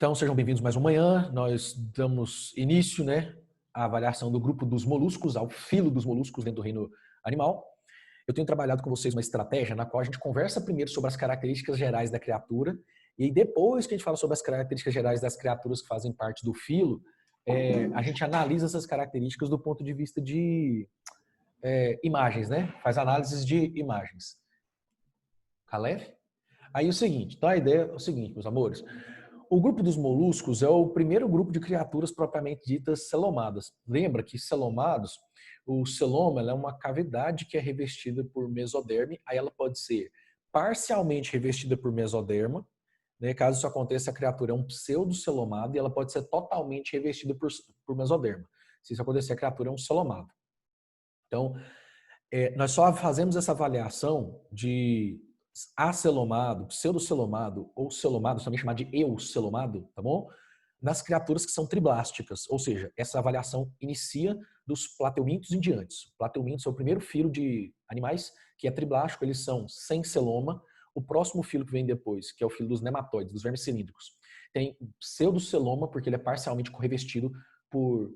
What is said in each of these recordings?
Então, sejam bem-vindos mais uma manhã. Nós damos início, à avaliação do grupo dos moluscos, ao filo dos moluscos dentro do reino animal. Eu tenho trabalhado com vocês uma estratégia na qual a gente conversa primeiro sobre as características gerais da criatura e aí depois que a gente fala sobre as características gerais das criaturas que fazem parte do filo, a gente analisa essas características do ponto de vista de imagens, Faz análises de imagens. Calef? Aí o seguinte, então a ideia é o seguinte, meus amores. O grupo dos moluscos é o primeiro grupo de criaturas propriamente ditas celomadas. Lembra que celomados, o celoma é uma cavidade que é revestida por mesoderme, aí ela pode ser parcialmente revestida por mesoderma, caso isso aconteça, a criatura é um pseudocelomado e ela pode ser totalmente revestida por mesoderma. Se isso acontecer, a criatura é um celomado. Então, nós só fazemos essa avaliação de acelomado, pseudocelomado ou celomado, também chamado de eucelomado, tá bom? Nas criaturas que são triblásticas, ou seja, essa avaliação inicia dos plateumintos em diante. Plateumintos é o primeiro filo de animais que é triblástico, eles são sem celoma. O próximo filo que vem depois, que é o filo dos nematóides, dos vermes cilíndricos, tem pseudoceloma, porque ele é parcialmente revestido por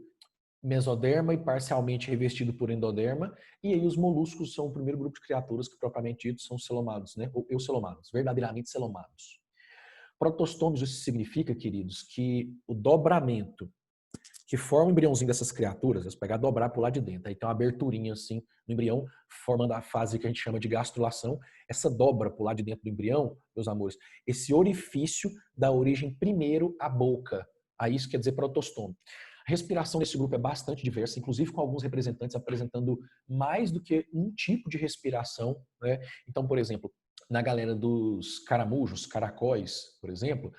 mesoderma e parcialmente revestido por endoderma, e aí os moluscos são o primeiro grupo de criaturas que propriamente dito são celomados, ou eucelomados, verdadeiramente celomados. Protostômios, isso significa, queridos, que o dobramento que forma o embriãozinho dessas criaturas, você pegar, dobrar por lá de dentro, aí tem uma aberturinha assim no embrião, formando a fase que a gente chama de gastrulação. Essa dobra por lá de dentro do embrião, meus amores, esse orifício dá origem primeiro à boca. Aí isso quer dizer protostômio. A respiração desse grupo é bastante diversa, inclusive com alguns representantes apresentando mais do que um tipo de respiração, Então, por exemplo, na galera dos caramujos, caracóis, por exemplo,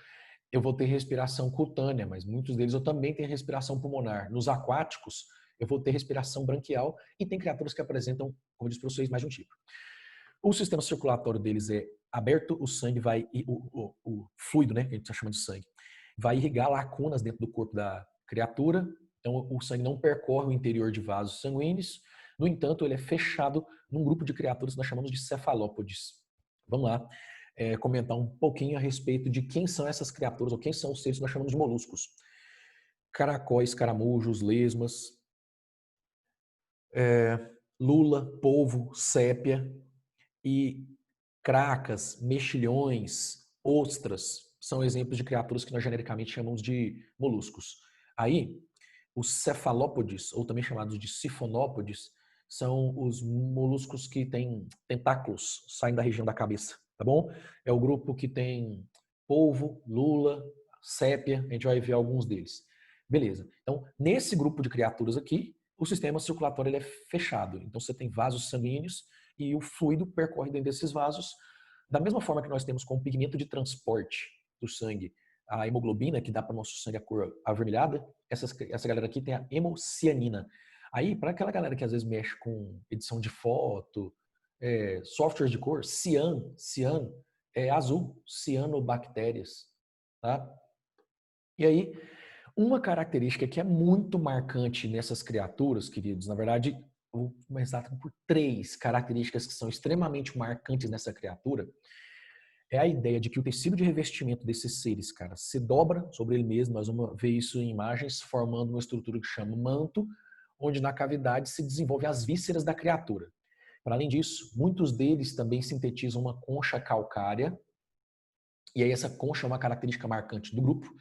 eu vou ter respiração cutânea, mas muitos deles eu também tenho respiração pulmonar. Nos aquáticos, eu vou ter respiração branquial e tem criaturas que apresentam, como eu disse para vocês, mais de um tipo. O sistema circulatório deles é aberto, o sangue vai, o fluido, que a gente chama de sangue, vai irrigar lacunas dentro do corpo da criatura, então o sangue não percorre o interior de vasos sanguíneos, no entanto, ele é fechado num grupo de criaturas que nós chamamos de cefalópodes. Vamos lá. Comentar um pouquinho a respeito de quem são essas criaturas, ou quem são os seres que nós chamamos de moluscos. Caracóis, caramujos, lesmas, lula, polvo, sépia e cracas, mexilhões, ostras, são exemplos de criaturas que nós genericamente chamamos de moluscos. Aí, os cefalópodes, ou também chamados de sifonópodes, são os moluscos que têm tentáculos, saem da região da cabeça, tá bom? É o grupo que tem polvo, lula, sépia, a gente vai ver alguns deles. Beleza. Então, nesse grupo de criaturas aqui, o sistema circulatório ele é fechado. Então, você tem vasos sanguíneos e o fluido percorre dentro desses vasos. Da mesma forma que nós temos como pigmento de transporte do sangue a hemoglobina, que dá para o nosso sangue a cor avermelhada, essa galera aqui tem a hemocianina. Aí, para aquela galera que às vezes mexe com edição de foto, softwares de cor, cian é azul, cianobactérias. Tá? E aí, uma característica que é muito marcante nessas criaturas, queridos, na verdade, eu vou começar por 3 características que são extremamente marcantes nessa criatura, é a ideia de que o tecido de revestimento desses seres, cara, se dobra sobre ele mesmo. Nós vamos ver isso em imagens, formando uma estrutura que chama manto, onde na cavidade se desenvolvem as vísceras da criatura. Para além disso, muitos deles também sintetizam uma concha calcária, e aí essa concha é uma característica marcante do grupo.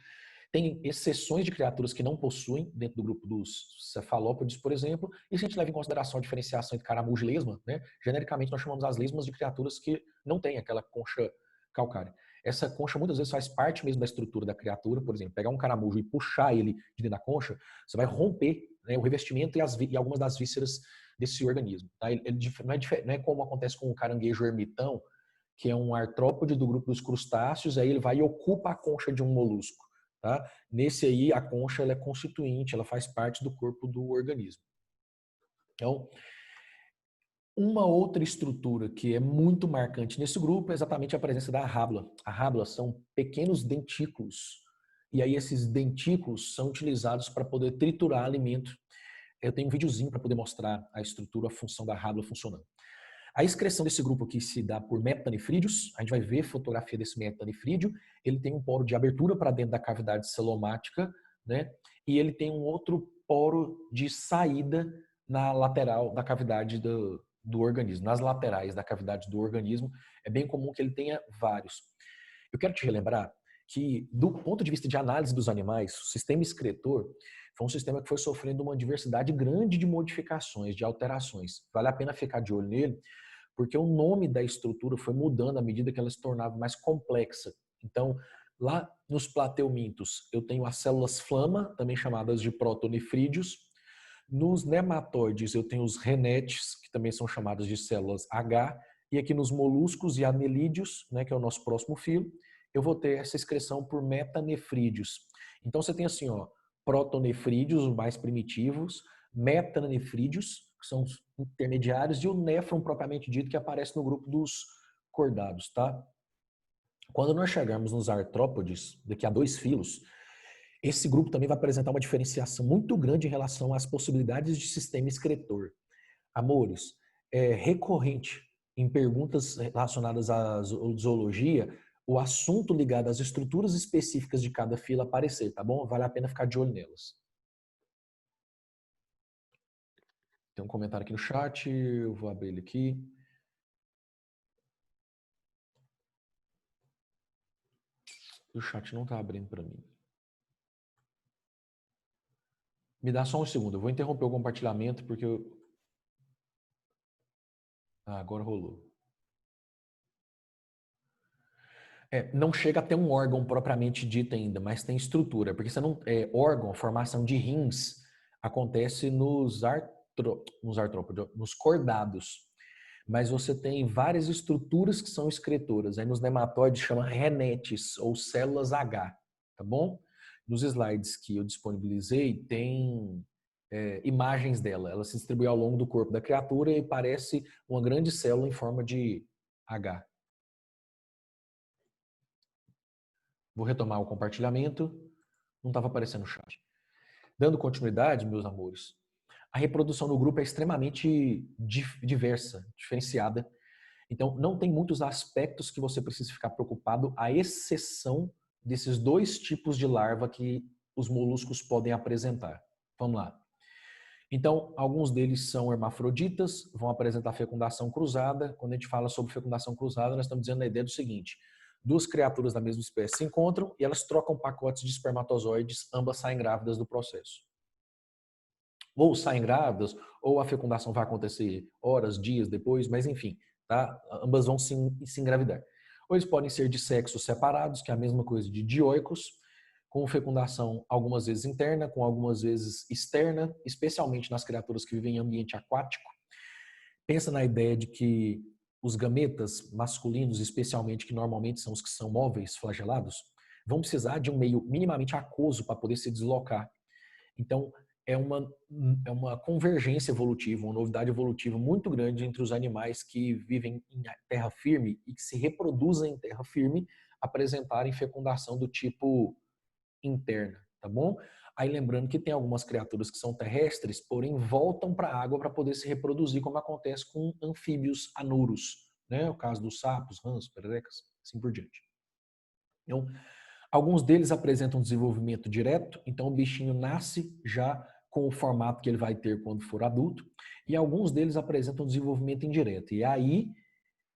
Tem exceções de criaturas que não possuem, dentro do grupo dos cefalópodes, por exemplo, e se a gente leva em consideração a diferenciação entre caramujo e lesma, genericamente nós chamamos as lesmas de criaturas que não têm aquela concha calcária. Essa concha muitas vezes faz parte mesmo da estrutura da criatura, por exemplo, pegar um caramujo e puxar ele de dentro da concha, você vai romper o revestimento e algumas das vísceras desse organismo. Tá? Não é como acontece com o caranguejo ermitão, que é um artrópode do grupo dos crustáceos, aí ele vai e ocupa a concha de um molusco. Tá? Nesse aí, a concha ela é constituinte, ela faz parte do corpo do organismo. Então, uma outra estrutura que é muito marcante nesse grupo é exatamente a presença da rábula. A rábula são pequenos dentículos, e aí esses dentículos são utilizados para poder triturar alimento. Eu tenho um videozinho para poder mostrar a estrutura, a função da rábula funcionando. A excreção desse grupo aqui se dá por metanefrídeos. A gente vai ver fotografia desse metanefrídeo. Ele tem um poro de abertura para dentro da cavidade celomática, né? E ele tem um outro poro de saída na lateral da cavidade do organismo, nas laterais da cavidade do organismo. É bem comum que ele tenha vários. Eu quero te relembrar que, do ponto de vista de análise dos animais, o sistema excretor foi um sistema que foi sofrendo uma diversidade grande de modificações, de alterações. Vale a pena ficar de olho nele, porque o nome da estrutura foi mudando à medida que ela se tornava mais complexa. Então, lá nos plateumintos, eu tenho as células flama, também chamadas de protonefrídeos. Nos nematóides, eu tenho os renetes, que também são chamadas de células H. E aqui nos moluscos e anelídeos, né, que é o nosso próximo filo, eu vou ter essa excreção por metanefrídeos. Então, você tem assim, ó, protonefrídeos, os mais primitivos, metanefrídeos, que são os intermediários, e o néfron propriamente dito, que aparece no grupo dos cordados, tá? Quando nós chegarmos nos artrópodes, daqui a 2 filos, esse grupo também vai apresentar uma diferenciação muito grande em relação às possibilidades de sistema excretor. Amores, é recorrente em perguntas relacionadas à zoologia o assunto ligado às estruturas específicas de cada fila aparecer, tá bom? Vale a pena ficar de olho nelas. Tem um comentário aqui no chat, eu vou abrir ele aqui. O chat não está abrindo para mim. Me dá só um segundo, eu vou interromper o compartilhamento porque eu... agora rolou. Não chega a ter um órgão propriamente dito ainda, mas tem estrutura, porque você não, órgão, formação de rins, acontece nos artrópodes, nos cordados. Mas você tem várias estruturas que são excretoras. Aí nos nematóides chama renetes ou células H, tá bom? Nos slides que eu disponibilizei tem imagens dela. Ela se distribui ao longo do corpo da criatura e parece uma grande célula em forma de H. Vou retomar o compartilhamento. Não estava aparecendo no chat. Dando continuidade, meus amores, a reprodução no grupo é extremamente diversa, diferenciada. Então, não tem muitos aspectos que você precisa ficar preocupado, à exceção desses 2 tipos de larva que os moluscos podem apresentar. Vamos lá. Então, alguns deles são hermafroditas, vão apresentar fecundação cruzada. Quando a gente fala sobre fecundação cruzada, nós estamos dizendo a ideia do seguinte: 2 criaturas da mesma espécie se encontram e elas trocam pacotes de espermatozoides, ambas saem grávidas do processo. Ou saem grávidas, ou a fecundação vai acontecer horas, dias depois, mas enfim, tá? Ambas vão se engravidar. Ou eles podem ser de sexos separados, que é a mesma coisa de dioicos, com fecundação algumas vezes interna, com algumas vezes externa, especialmente nas criaturas que vivem em ambiente aquático. Pensa na ideia de que os gametas masculinos, especialmente, que normalmente são os que são móveis, flagelados, vão precisar de um meio minimamente aquoso para poder se deslocar. Então, é uma convergência evolutiva, uma novidade evolutiva muito grande entre os animais que vivem em terra firme e que se reproduzem em terra firme, apresentarem fecundação do tipo interna, tá bom? Aí lembrando que tem algumas criaturas que são terrestres, porém voltam para a água para poder se reproduzir, como acontece com anfíbios anuros, né? O caso dos sapos, rãs, pererecas, assim por diante. Então, alguns deles apresentam desenvolvimento direto, então o bichinho nasce já com o formato que ele vai ter quando for adulto, e alguns deles apresentam desenvolvimento indireto. E é aí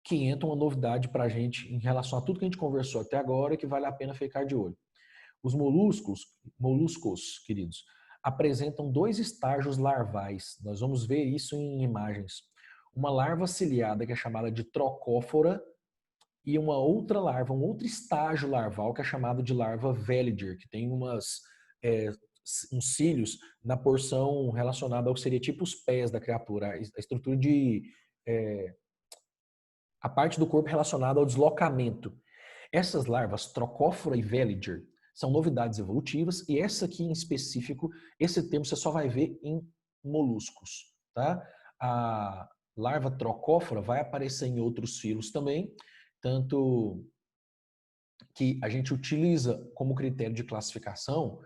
que entra uma novidade para a gente em relação a tudo que a gente conversou até agora, que vale a pena ficar de olho. Os moluscos, queridos, apresentam 2 estágios larvais. Nós vamos ver isso em imagens. Uma larva ciliada, que é chamada de trocófora, e uma outra larva, um outro estágio larval, que é chamado de larva Veliger, que tem uns cílios na porção relacionada ao que seria tipo os pés da criatura, a estrutura a parte do corpo relacionada ao deslocamento. Essas larvas, Trocófora e Veliger, são novidades evolutivas, e essa aqui em específico, esse termo você só vai ver em moluscos, tá? A larva Trocófora vai aparecer em outros filos também, tanto que a gente utiliza como critério de classificação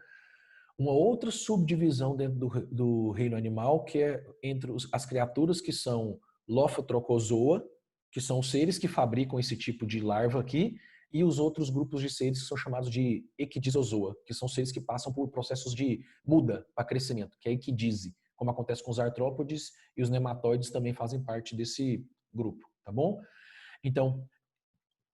uma outra subdivisão dentro do reino animal, que é entre as criaturas que são Lophotrochozoa, que são os seres que fabricam esse tipo de larva aqui, e os outros grupos de seres que são chamados de Equidizozoa, que são seres que passam por processos de muda para crescimento, que é a equidise, como acontece com os artrópodes, e os nematóides também fazem parte desse grupo, tá bom? Então,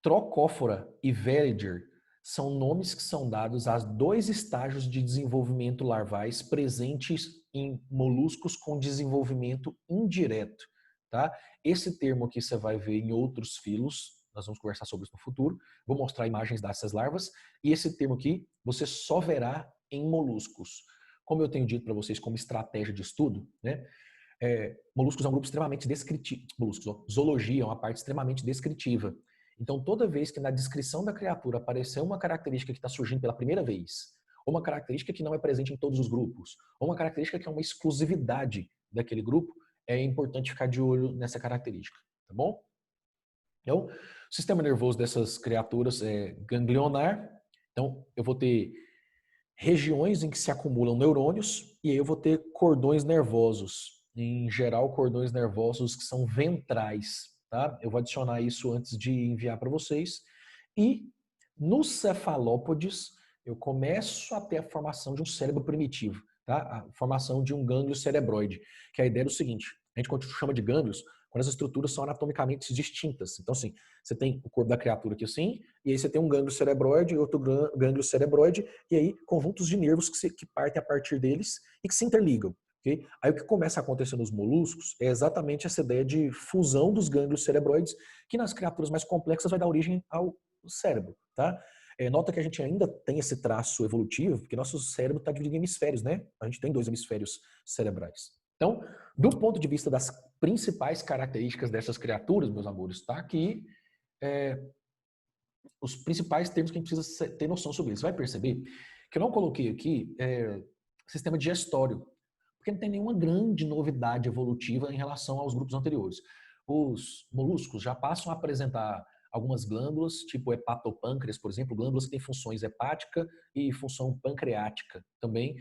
Trocófora e Vereger são nomes que são dados a dois estágios de desenvolvimento larvais presentes em moluscos com desenvolvimento indireto, tá? Esse termo aqui você vai ver em outros filos, nós vamos conversar sobre isso no futuro, vou mostrar imagens dessas larvas, e esse termo aqui você só verá em moluscos. Como eu tenho dito para vocês como estratégia de estudo, né? Moluscos é um grupo extremamente descritivo. Zoologia é uma parte extremamente descritiva. Então, toda vez que na descrição da criatura aparecer uma característica que está surgindo pela primeira vez, ou uma característica que não é presente em todos os grupos, ou uma característica que é uma exclusividade daquele grupo, é importante ficar de olho nessa característica, tá bom? Então, o sistema nervoso dessas criaturas é ganglionar. Então, eu vou ter regiões em que se acumulam neurônios e aí eu vou ter cordões nervosos. Em geral, cordões nervosos que são ventrais, tá? Eu vou adicionar isso antes de enviar para vocês. E nos cefalópodes, eu começo a ter a formação de um cérebro primitivo, tá? A formação de um gânglio cerebroide, que a ideia é o seguinte, a gente chama de gânglios quando as estruturas são anatomicamente distintas. Então, assim, você tem o corpo da criatura aqui assim, e aí você tem um gânglio cerebroide e outro gânglio cerebroide, e aí conjuntos de nervos que partem a partir deles e que se interligam. Okay? Aí o que começa a acontecer nos moluscos é exatamente essa ideia de fusão dos gânglios cerebroides, que nas criaturas mais complexas vai dar origem ao cérebro. Tá? Nota que a gente ainda tem esse traço evolutivo, porque nosso cérebro está dividido em hemisférios, né? A gente tem 2 hemisférios cerebrais. Então, do ponto de vista das principais características dessas criaturas, meus amores, está aqui os principais termos que a gente precisa ter noção sobre isso. Você vai perceber que eu não coloquei aqui sistema digestório, porque não tem nenhuma grande novidade evolutiva em relação aos grupos anteriores. Os moluscos já passam a apresentar algumas glândulas, tipo hepatopâncreas, por exemplo, glândulas que têm funções hepática e função pancreática também,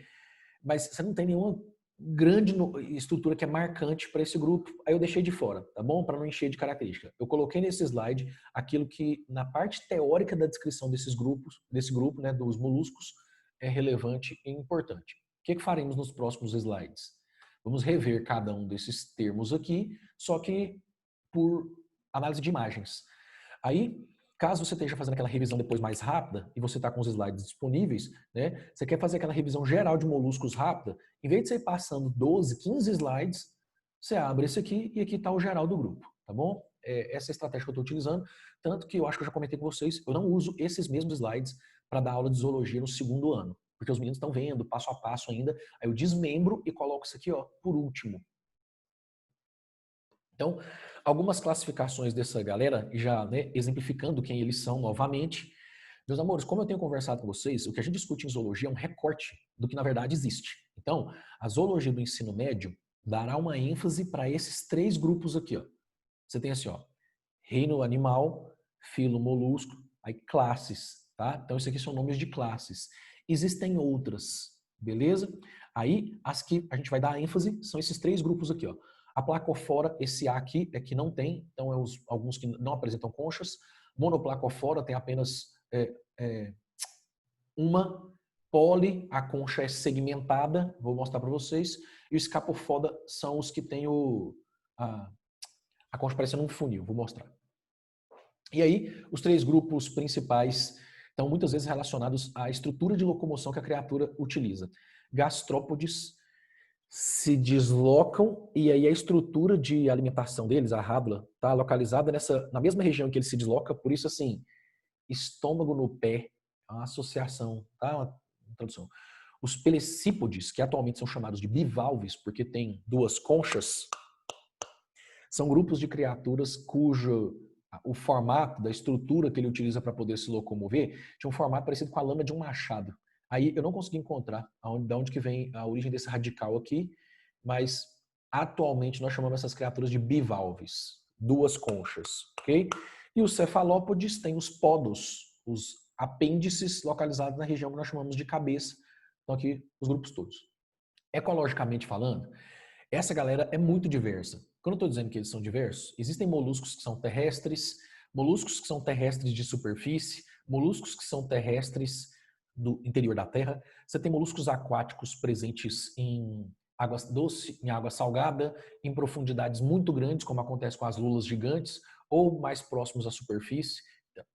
mas você não tem nenhuma grande estrutura que é marcante para esse grupo. Aí eu deixei de fora, tá bom? Para não encher de característica. Eu coloquei nesse slide aquilo que na parte teórica da descrição desses grupos, desse grupo, né, dos moluscos, é relevante e importante. O que faremos nos próximos slides? Vamos rever cada um desses termos aqui, só que por análise de imagens. Aí, caso você esteja fazendo aquela revisão depois mais rápida e você está com os slides disponíveis, né, você quer fazer aquela revisão geral de moluscos rápida, em vez de você ir passando 12, 15 slides, você abre esse aqui e aqui está o geral do grupo, tá bom? Essa é a estratégia que eu estou utilizando, tanto que eu acho que eu já comentei com vocês, eu não uso esses mesmos slides para dar aula de zoologia no segundo ano, porque os meninos estão vendo passo a passo ainda, aí eu desmembro e coloco isso aqui, ó, por último. Então, algumas classificações dessa galera, já, né, exemplificando quem eles são novamente. Meus amores, como eu tenho conversado com vocês, o que a gente discute em zoologia é um recorte do que na verdade existe. Então, a zoologia do ensino médio dará uma ênfase para esses 3 grupos aqui. Ó. Você tem assim, ó, reino animal, filo molusco, aí classes, tá? Então, isso aqui são nomes de classes. Existem outras, beleza? Aí, as que a gente vai dar ênfase são esses 3 grupos aqui, ó. A placofora, esse A aqui é que não tem, então é alguns que não apresentam conchas. Monoplacofora tem apenas uma. Poli, a concha é segmentada, vou mostrar para vocês. E o escapofoda são os que têm a concha parecendo um funil, vou mostrar. E aí, os 3 grupos principais estão muitas vezes relacionados à estrutura de locomoção que a criatura utiliza. Gastrópodes se deslocam e aí a estrutura de alimentação deles, a rábula, está localizada na mesma região que ele se desloca, por isso assim, estômago no pé, é uma associação, tá? Uma tradução. Os pelecípodes, que atualmente são chamados de bivalves, porque tem 2 conchas, são grupos de criaturas cujo o formato da estrutura que ele utiliza para poder se locomover tinha um formato parecido com a lâmina de um machado. Aí eu não consegui encontrar de onde que vem a origem desse radical aqui, mas atualmente nós chamamos essas criaturas de bivalves, 2 conchas, ok? E os cefalópodes têm os podos, os apêndices localizados na região que nós chamamos de cabeça. Então aqui os grupos todos. Ecologicamente falando, essa galera é muito diversa. Quando eu estou dizendo que eles são diversos, existem moluscos que são terrestres, moluscos que são terrestres de superfície, moluscos que são terrestres do interior da terra. Você tem moluscos aquáticos presentes em água doce, em água salgada, em profundidades muito grandes, como acontece com as lulas gigantes, ou mais próximos à superfície,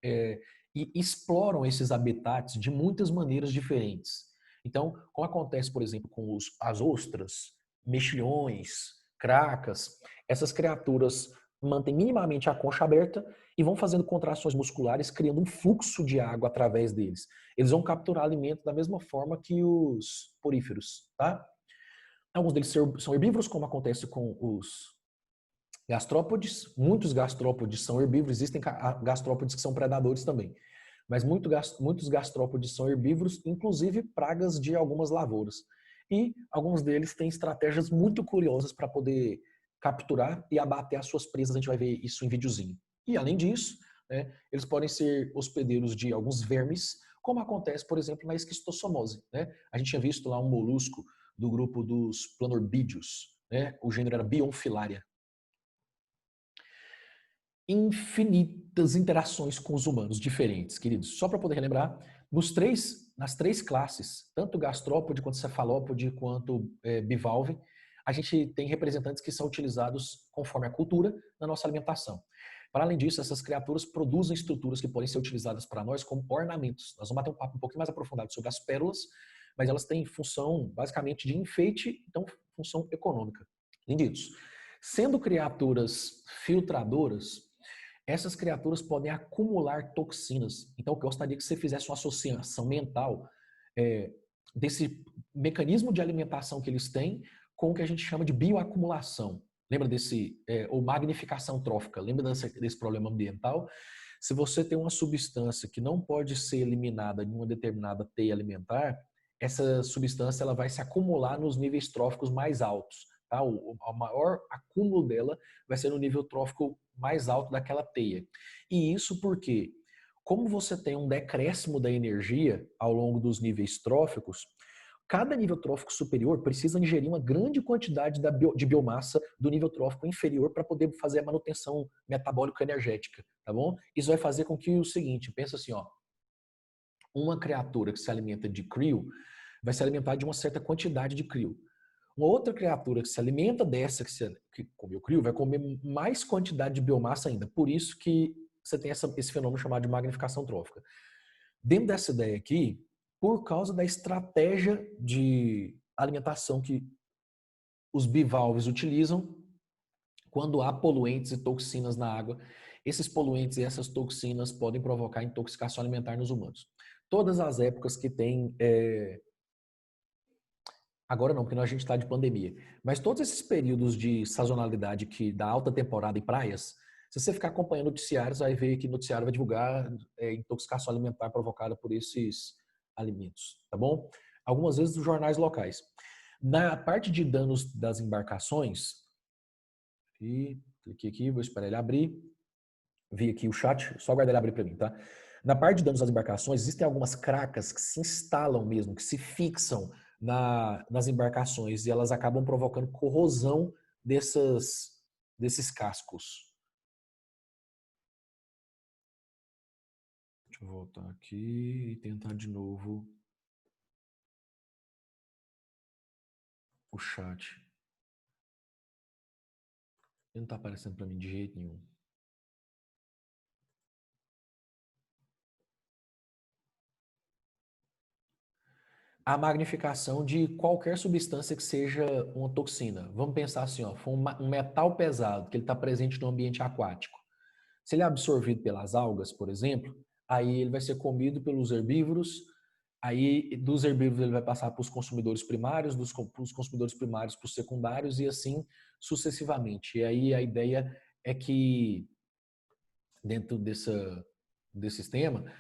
e exploram esses habitats de muitas maneiras diferentes. Então, como acontece, por exemplo, com as ostras, mexilhões, cracas, essas criaturas mantêm minimamente a concha aberta e vão fazendo contrações musculares, criando um fluxo de água através deles. Eles vão capturar alimento da mesma forma que os poríferos, tá? Alguns deles são herbívoros, como acontece com os gastrópodes. Muitos gastrópodes são herbívoros, existem gastrópodes que são predadores também. Mas muitos gastrópodes são herbívoros, inclusive pragas de algumas lavouras. E alguns deles têm estratégias muito curiosas para poder capturar e abater as suas presas. A gente vai ver isso em videozinho. E além disso, né, eles podem ser hospedeiros de alguns vermes, como acontece, por exemplo, na esquistossomose. Né? A gente tinha visto lá um molusco do grupo dos planorbídeos, né? O gênero era Bionfilaria. Infinitas interações com os humanos diferentes, queridos. Só para poder relembrar, nas três classes, tanto gastrópode quanto cefalópode quanto bivalve, a gente tem representantes que são utilizados conforme a cultura na nossa alimentação. Para além disso, essas criaturas produzem estruturas que podem ser utilizadas para nós como ornamentos. Nós vamos bater um papo um pouquinho mais aprofundado sobre as pérolas, mas elas têm função basicamente de enfeite, então função econômica. Além disso, sendo criaturas filtradoras, essas criaturas podem acumular toxinas. Então, eu gostaria que você fizesse uma associação mental desse mecanismo de alimentação que eles têm com o que a gente chama de bioacumulação. Lembra desse, ou magnificação trófica, lembra desse problema ambiental? Se você tem uma substância que não pode ser eliminada em uma determinada teia alimentar, essa substância ela vai se acumular nos níveis tróficos mais altos. Tá? O maior acúmulo dela vai ser no nível trófico mais alto daquela teia. E isso porque, como você tem um decréscimo da energia ao longo dos níveis tróficos, cada nível trófico superior precisa ingerir uma grande quantidade de biomassa do nível trófico inferior para poder fazer a manutenção metabólico-energética, tá bom? Isso vai fazer com que o seguinte, pensa assim, ó, uma criatura que se alimenta de krill vai se alimentar de uma certa quantidade de krill. Uma outra criatura que se alimenta dessa que comeu krill vai comer mais quantidade de biomassa ainda. Por isso que você tem esse fenômeno chamado de magnificação trófica. Dentro dessa ideia aqui, por causa da estratégia de alimentação que os bivalves utilizam, quando há poluentes e toxinas na água, esses poluentes e essas toxinas podem provocar intoxicação alimentar nos humanos. Todas as épocas que tem agora não, porque a gente está de pandemia. Mas todos esses períodos de sazonalidade que da alta temporada em praias, se você ficar acompanhando noticiários, vai ver que o noticiário vai divulgar intoxicação alimentar provocada por esses alimentos, tá bom? Algumas vezes dos jornais locais. Na parte de danos das embarcações, e cliquei aqui, vou esperar ele abrir. Vi aqui o chat, só aguardar ele abrir para mim, tá? Na parte de danos das embarcações, existem algumas cracas que se instalam mesmo, que se fixam nas embarcações e elas acabam provocando corrosão desses cascos. Deixa eu voltar aqui e tentar de novo o chat. Ele não está aparecendo para mim de jeito nenhum. A magnificação de qualquer substância que seja uma toxina. Vamos pensar assim, ó, foi um metal pesado que ele está presente no ambiente aquático. Se ele é absorvido pelas algas, por exemplo, aí ele vai ser comido pelos herbívoros, aí dos herbívoros ele vai passar para os consumidores primários, dos consumidores primários para os secundários e assim sucessivamente. E aí a ideia é que dentro desse sistema,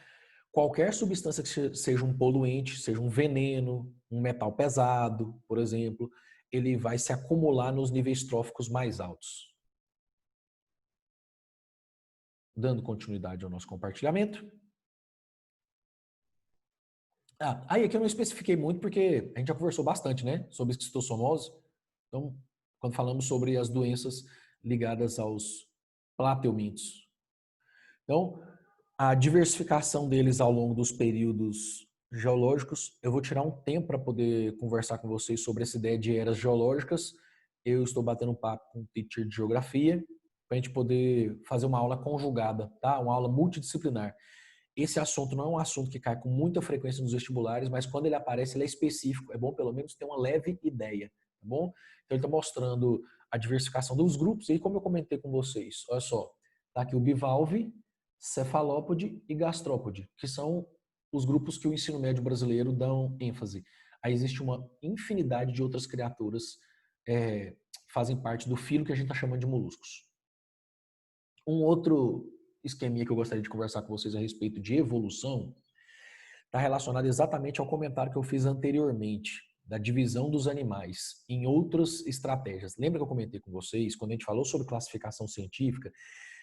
qualquer substância que seja um poluente, seja um veneno, um metal pesado, por exemplo, ele vai se acumular nos níveis tróficos mais altos. Dando continuidade ao nosso compartilhamento. Aí aqui eu não especifiquei muito porque a gente já conversou bastante, né, sobre esquistossomose. Então, quando falamos sobre as doenças ligadas aos plateumintos. Então, a diversificação deles ao longo dos períodos geológicos, eu vou tirar um tempo para poder conversar com vocês sobre essa ideia de eras geológicas. Eu estou batendo um papo com o teacher de geografia para a gente poder fazer uma aula conjugada, tá? Uma aula multidisciplinar. Esse assunto não é um assunto que cai com muita frequência nos vestibulares, mas quando ele aparece, ele é específico. É bom pelo menos ter uma leve ideia, tá bom? Então ele está mostrando a diversificação dos grupos e como eu comentei com vocês, olha só, tá aqui o bivalve, cefalópode e gastrópode, que são os grupos que o ensino médio brasileiro dão ênfase. Aí existe uma infinidade de outras criaturas fazem parte do filo que a gente está chamando de moluscos. Um outro esqueminha que eu gostaria de conversar com vocês a respeito de evolução está relacionado exatamente ao comentário que eu fiz anteriormente, da divisão dos animais em outras estratégias. Lembra que eu comentei com vocês, quando a gente falou sobre classificação científica,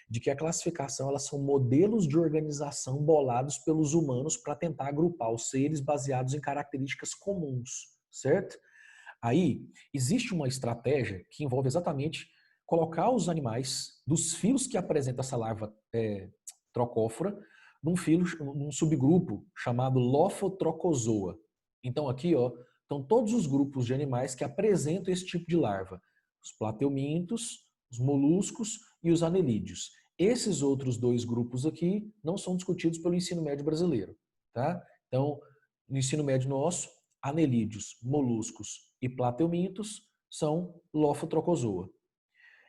de que a classificação elas são modelos de organização bolados pelos humanos para tentar agrupar os seres baseados em características comuns, certo? Aí, existe uma estratégia que envolve exatamente colocar os animais dos filos que apresenta essa larva trocófora num subgrupo chamado Lophotrochozoa. Então aqui, ó, estão todos os grupos de animais que apresentam esse tipo de larva. Os plateumintos, os moluscos e os anelídeos. Esses outros dois grupos aqui não são discutidos pelo ensino médio brasileiro, tá? Então, no ensino médio nosso, anelídeos, moluscos e plateumintos são Lophotrochozoa.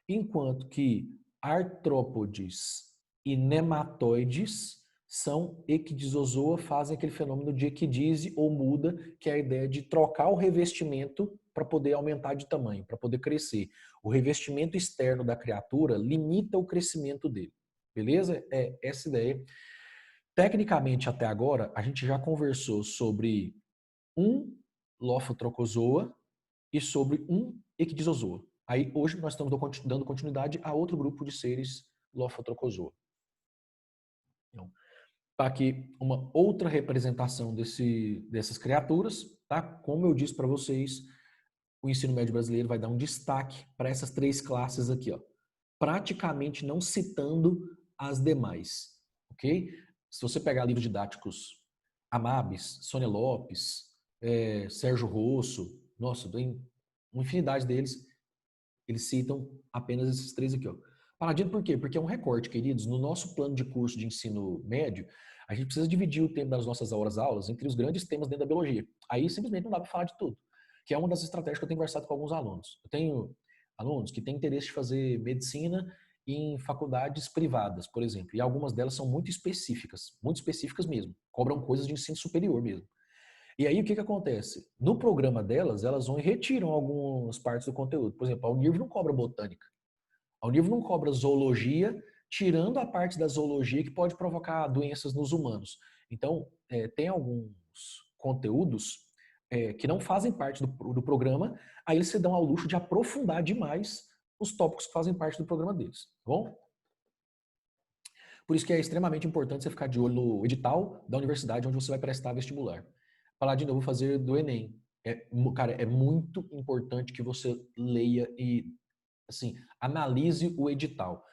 Enquanto que artrópodes e nematóides são equidizozoa, fazem aquele fenômeno de equidise ou muda, que é a ideia de trocar o revestimento para poder aumentar de tamanho, para poder crescer. O revestimento externo da criatura limita o crescimento dele. Beleza? É essa ideia. Tecnicamente, até agora, a gente já conversou sobre um Lophotrochozoa e sobre um equidizozoa. Aí, hoje, nós estamos dando continuidade a outro grupo de seres Lophotrochozoa. Então, tá aqui uma outra representação dessas criaturas, tá? Como eu disse para vocês, o ensino médio brasileiro vai dar um destaque para essas três classes aqui, ó, praticamente não citando as demais, ok? Se você pegar livros didáticos Amabis, Sônia Lopes, Sérgio Rosso, nossa, tem uma infinidade deles, eles citam apenas esses três aqui, ó. Paladino por quê? Porque é um recorte, queridos. No nosso plano de curso de ensino médio, a gente precisa dividir o tempo das nossas aulas entre os grandes temas dentro da biologia. Aí simplesmente não dá para falar de tudo, que é uma das estratégias que eu tenho conversado com alguns alunos. Eu tenho alunos que têm interesse de fazer medicina em faculdades privadas, por exemplo, e algumas delas são muito específicas mesmo, cobram coisas de ensino superior mesmo. E aí o que acontece? No programa delas, elas vão e retiram algumas partes do conteúdo. Por exemplo, a Unirv não cobra botânica. A Unirv não cobra zoologia, tirando a parte da zoologia que pode provocar doenças nos humanos. Então, tem alguns conteúdos que não fazem parte do programa, aí eles se dão ao luxo de aprofundar demais os tópicos que fazem parte do programa deles, tá bom? Por isso que é extremamente importante você ficar de olho no edital da universidade onde você vai prestar vestibular. Paladino, eu vou fazer do Enem. Cara, é muito importante que você leia e, assim, analise o edital.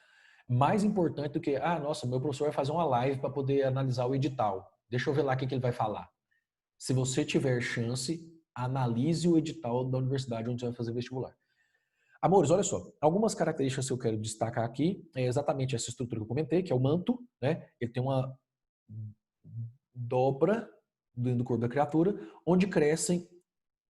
Mais importante do que, nossa, meu professor vai fazer uma live para poder analisar o edital. Deixa eu ver lá o que ele vai falar. Se você tiver chance, analise o edital da universidade onde você vai fazer vestibular. Amores, olha só, algumas características que eu quero destacar aqui é exatamente essa estrutura que eu comentei, que é o manto, né? Ele tem uma dobra dentro do corpo da criatura, onde crescem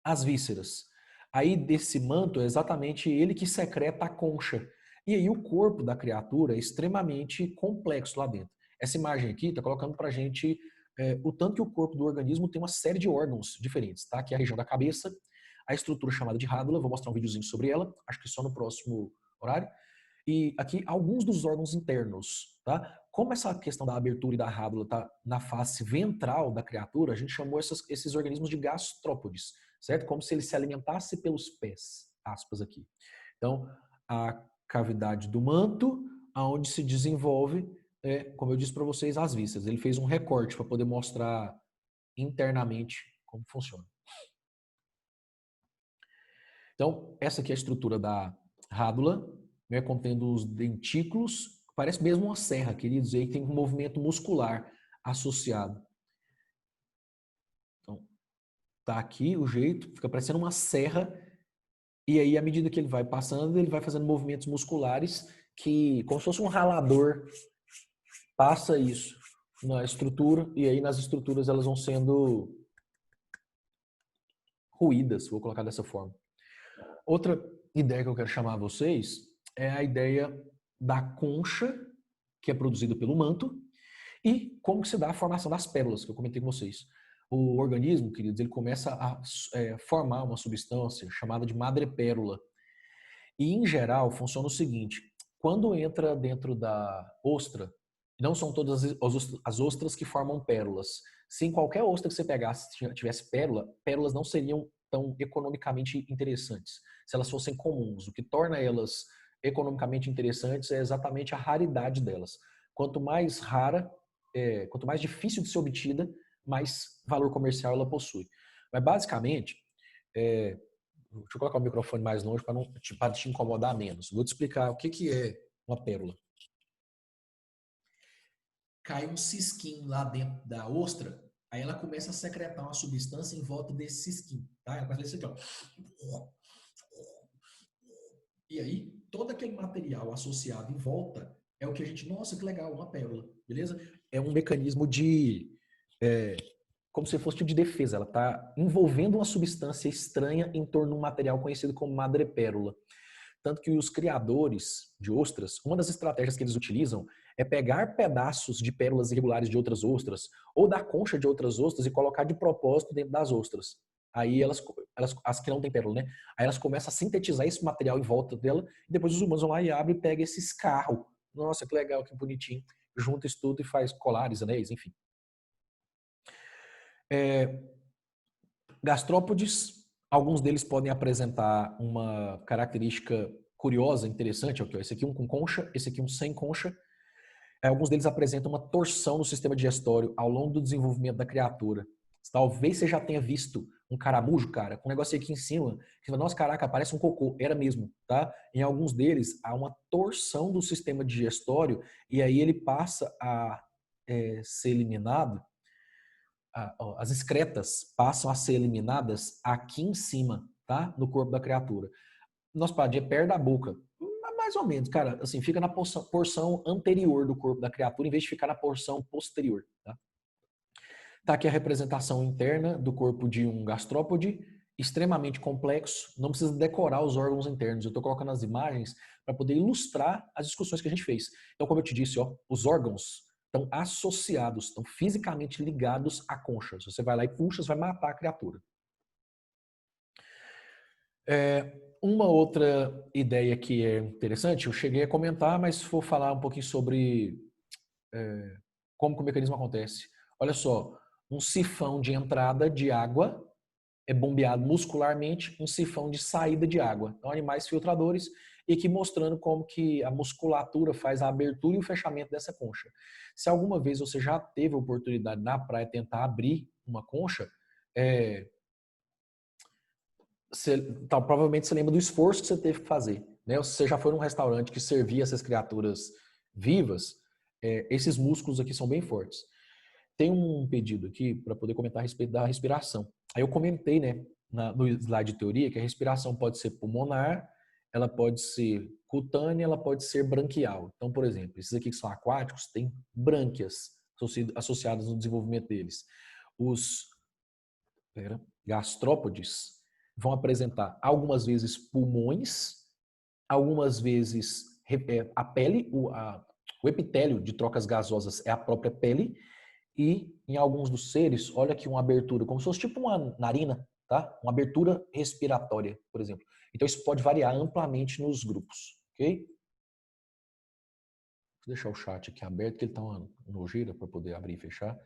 as vísceras. Aí desse manto é exatamente ele que secreta a concha. E aí o corpo da criatura é extremamente complexo lá dentro. Essa imagem aqui está colocando para a gente o tanto que o corpo do organismo tem uma série de órgãos diferentes, tá? Que é a região da cabeça, a estrutura chamada de rádula, vou mostrar um videozinho sobre ela, acho que só no próximo horário. E aqui alguns dos órgãos internos, tá? Como essa questão da abertura e da rádula está na face ventral da criatura, a gente chamou esses organismos de gastrópodes, certo? Como se ele se alimentasse pelos pés, aspas aqui. Então, a cavidade do manto, aonde se desenvolve, como eu disse para vocês, as vísceras. Ele fez um recorte para poder mostrar internamente como funciona. Então, essa aqui é a estrutura da rádula, né, contendo os dentículos, parece mesmo uma serra, queridos, e aí tem um movimento muscular associado. Então, tá aqui o jeito, fica parecendo uma serra, e aí à medida que ele vai passando, ele vai fazendo movimentos musculares que, como se fosse um ralador, passa isso na estrutura, e aí nas estruturas elas vão sendo ruídas, vou colocar dessa forma. Outra ideia que eu quero chamar a vocês é a ideia da concha, que é produzida pelo manto, e como que se dá a formação das pérolas, que eu comentei com vocês. O organismo, queridos, ele começa a formar uma substância chamada de madrepérola. E, em geral, funciona o seguinte: quando entra dentro da ostra, não são todas as ostras que formam pérolas. Se em qualquer ostra que você pegasse tivesse pérola, pérolas não seriam tão economicamente interessantes se elas fossem comuns. O que torna elas economicamente interessantes é exatamente a raridade delas. Quanto mais rara, quanto mais difícil de ser obtida, mais valor comercial ela possui. Mas, basicamente, deixa eu colocar o microfone mais longe para te incomodar menos. Vou te explicar o que é uma pérola. Cai um cisquinho lá dentro da ostra, aí ela começa a secretar uma substância em volta desse cisquinho, tá? Ela começa a fazer isso aqui, ó. E aí, todo aquele material associado em volta é o que a gente, nossa, que legal, uma pérola, beleza? É um mecanismo de, como se fosse tipo de defesa. Ela está envolvendo uma substância estranha em torno de um material conhecido como madrepérola. Tanto que os criadores de ostras, uma das estratégias que eles utilizam é pegar pedaços de pérolas irregulares de outras ostras ou da concha de outras ostras e colocar de propósito dentro das ostras. Aí as que não têm pérola, né? Aí elas começam a sintetizar esse material em volta dela e depois os humanos vão lá e abrem e pegam esse escarro. Nossa, que legal, que bonitinho. Junta isso tudo e faz colares, anéis, enfim. Gastrópodes, alguns deles podem apresentar uma característica curiosa, interessante. Aqui, ó, esse aqui um com concha, esse aqui um sem concha. Alguns deles apresentam uma torção no sistema digestório ao longo do desenvolvimento da criatura. Talvez você já tenha visto um caramujo, cara, com um negócio aqui em cima, que fala, nossa, caraca, parece um cocô. Era mesmo, tá? Em alguns deles, há uma torção do sistema digestório e aí ele passa a ser eliminado, as excretas passam a ser eliminadas aqui em cima, tá? No corpo da criatura. Nosso padinho é perto da boca. Mais ou menos, cara, assim, fica na porção anterior do corpo da criatura, em vez de ficar na porção posterior, tá? Tá aqui a representação interna do corpo de um gastrópode, extremamente complexo, não precisa decorar os órgãos internos. Eu estou colocando as imagens para poder ilustrar as discussões que a gente fez. Então, como eu te disse, ó, os órgãos estão associados, estão fisicamente ligados à concha. Se você vai lá e puxa, você vai matar a criatura. Uma outra ideia que é interessante, eu cheguei a comentar, mas vou falar um pouquinho sobre como que o mecanismo acontece. Olha só, um sifão de entrada de água é bombeado muscularmente, um sifão de saída de água. Então, animais filtradores, e aqui mostrando como que a musculatura faz a abertura e o fechamento dessa concha. Se alguma vez você já teve a oportunidade na praia tentar abrir uma concha, provavelmente você lembra do esforço que você teve que fazer. Né? Você já foi num restaurante que servia essas criaturas vivas, esses músculos aqui são bem fortes. Tem um pedido aqui para poder comentar a respeito da respiração. Aí eu comentei, né, no slide de teoria, que a respiração pode ser pulmonar, ela pode ser cutânea, ela pode ser branquial. Então, por exemplo, esses aqui que são aquáticos têm brânquias associadas no desenvolvimento deles. Os gastrópodes vão apresentar algumas vezes pulmões, algumas vezes a pele, o epitélio de trocas gasosas é a própria pele, e em alguns dos seres, olha aqui uma abertura, como se fosse tipo uma narina, tá? Uma abertura respiratória, por exemplo. Então isso pode variar amplamente nos grupos, ok? Vou deixar o chat aqui aberto, que ele tá uma nojeira para poder abrir e fechar.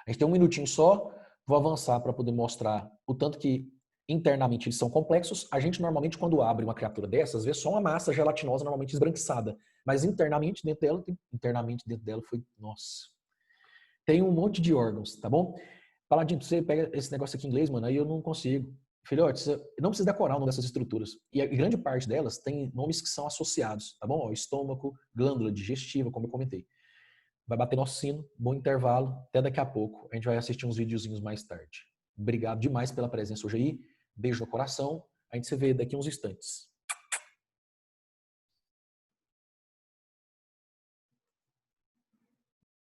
A gente tem um minutinho só, vou avançar para poder mostrar o tanto que internamente eles são complexos. A gente normalmente, quando abre uma criatura dessas, vê só uma massa gelatinosa, normalmente esbranquiçada. Mas internamente dentro dela foi, nossa, tem um monte de órgãos, tá bom? Paladinho, você pega esse negócio aqui em inglês, mano, aí eu não consigo. Filhote, você não precisa decorar o nome dessas estruturas. E a grande parte delas tem nomes que são associados, tá bom? Ó, estômago, glândula digestiva, como eu comentei. Vai bater nosso sino, bom intervalo, até daqui a pouco. A gente vai assistir uns videozinhos mais tarde. Obrigado demais pela presença hoje aí. Beijo no coração. A gente se vê daqui uns instantes.